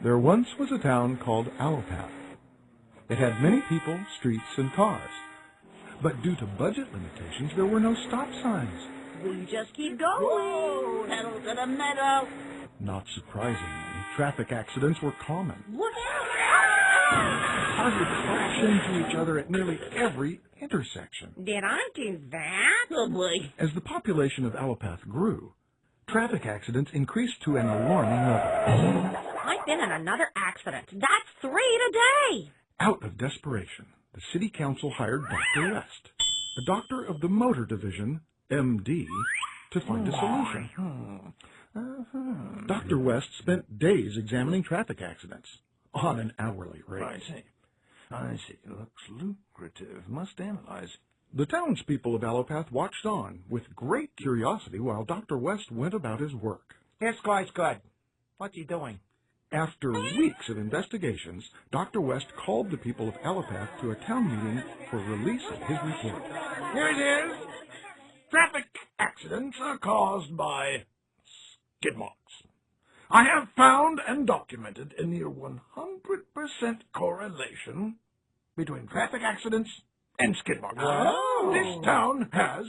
There once was a town called Allopath. It had many people, streets, and cars. But due to budget limitations, there were no stop signs. We just keep going. Pedal to the meadow. Not surprisingly, traffic accidents were common. Look Cars would crash into each other at nearly every intersection. Did I do that? Oh, boy. As the population of Allopath grew, traffic accidents increased to an alarming level. I've been in another accident. That's 3 today. Out of desperation, the city council hired Dr. West, a doctor of the motor division, MD, to find a solution. Dr. West spent days examining traffic accidents on an hourly rate. I see. Looks lucrative. Must analyze. The townspeople of Allopath watched on with great curiosity while Dr. West went about his work. This guy's good. What's he doing? After weeks of investigations, Dr. West called the people of Allopath to a town meeting for release of his report. Here it is. Traffic accidents are caused by skid marks. I have found and documented a near 100% correlation between traffic accidents and skid marks. Oh. This town has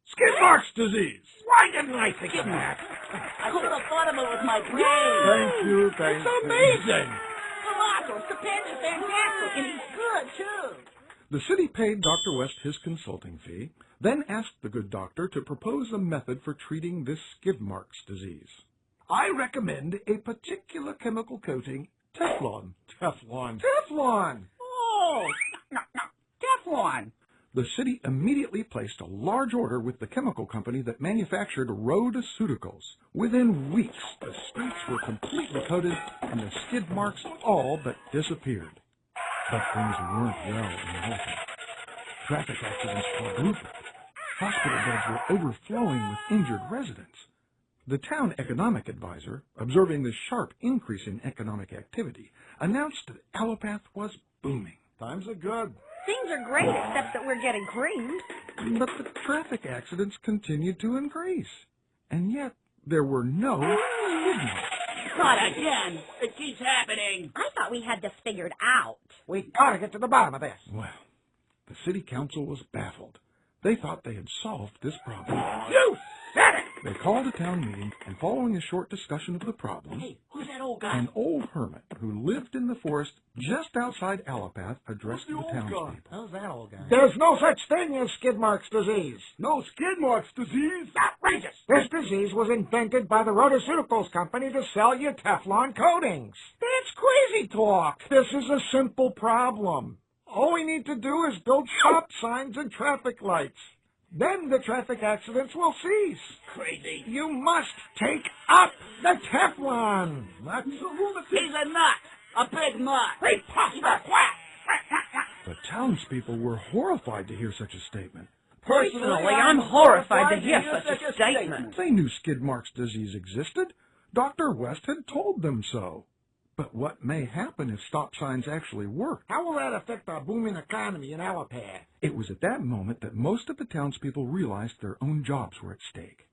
skid marks disease. Why didn't I think of that? I could have thought of it with my brain. Thank you. It's amazing. Colossal, stupendous, fantastic, and he's good, too. The city paid Dr. West his consulting fee, then asked the good doctor to propose a method for treating this skid marks disease. I recommend a particular chemical coating, Teflon. Teflon. Teflon! Oh, no, Teflon. The city immediately placed a large order with the chemical company that manufactured Rhodoceuticals. Within weeks, the streets were completely coated and the skid marks all but disappeared. But things weren't well in Allopath. Traffic accidents quadrupled. Hospital beds were overflowing with injured residents. The town economic advisor, observing the sharp increase in economic activity, announced that Allopath was booming. Times are good. Things are great, except that we're getting creamed. But the traffic accidents continued to increase. And yet, there were no skid marks. Not again. It keeps happening. I thought we had this figured out. We gotta get to the bottom of this. Well, the city council was baffled. They thought they had solved this problem. You said it! They called a town meeting, and following a short discussion of the problem, Hey, who's that old guy? an old hermit who lived in the forest just outside Allopath addressed the townspeople. How's that old guy? There's no such thing as skid marks disease. No skid marks disease? Outrageous! This disease was invented by the Rhodoceuticals company to sell you Teflon coatings. That's crazy talk. This is a simple problem. All we need to do is build stop signs and traffic lights. Then the traffic accidents will cease. Crazy. You must take up the Teflon. That's a lunatic. He's a nut. A big nut. Preposterous! Quack! The townspeople were horrified to hear such a statement. Personally, I'm horrified to hear such a statement. They knew skid marks disease existed. Dr. West had told them so. But what may happen if stop signs actually work? How will that affect our booming economy in Allopath? It was at that moment that most of the townspeople realized their own jobs were at stake.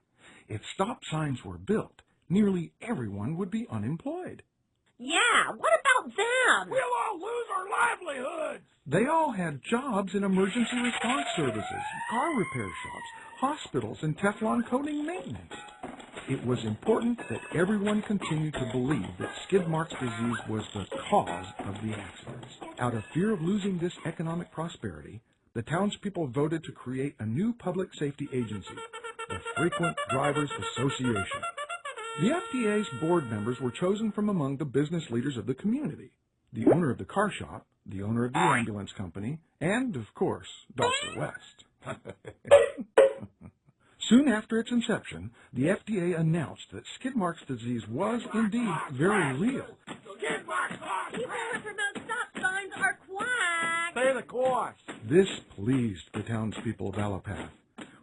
If stop signs were built, nearly everyone would be unemployed. Yeah, what about them? We'll all lose our livelihoods. They all had jobs in emergency response services, car repair shops, hospitals, and Teflon coating maintenance. It was important that everyone continued to believe that skid marks disease was the cause of the accidents. Out of fear of losing this economic prosperity, the townspeople voted to create a new public safety agency, the Frequent Drivers Association. The FDA's board members were chosen from among the business leaders of the community, the owner of the car shop, the owner of the ambulance company, and, of course, Dr. West. Soon after its inception, the FDA announced that skid marks disease was indeed very real. Skid marks! People who promote stop signs are quack. Pay the cost. This pleased the townspeople of Allopath.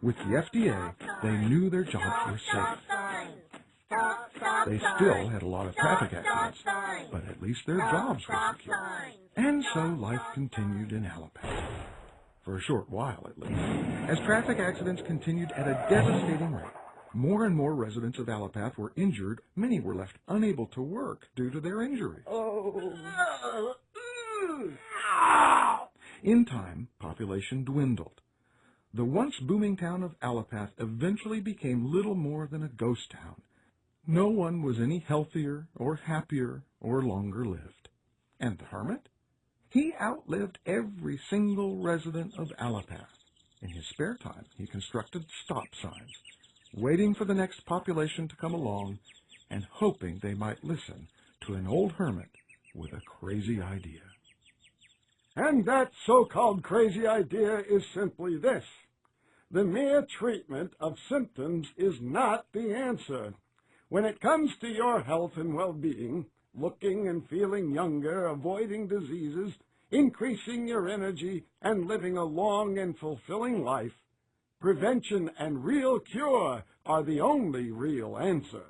With the FDA, they knew their jobs were safe. They still had a lot of traffic accidents, but at least their jobs were secure. And so life continued in Allopath. For a short while, at least. As traffic accidents continued at a devastating rate, More and more residents of Allopath were injured. Many were left unable to work due to their injuries. In time, population dwindled. The once booming town of Allopath eventually became little more than a ghost town. No one was any healthier or happier or longer lived. And the hermit? He outlived every single resident of Allopath. In his spare time, he constructed stop signs, waiting for the next population to come along and hoping they might listen to an old hermit with a crazy idea. And that so-called crazy idea is simply this: the mere treatment of symptoms is not the answer. When it comes to your health and well-being, looking and feeling younger, avoiding diseases, increasing your energy, and living a long and fulfilling life, prevention and real cure are the only real answer.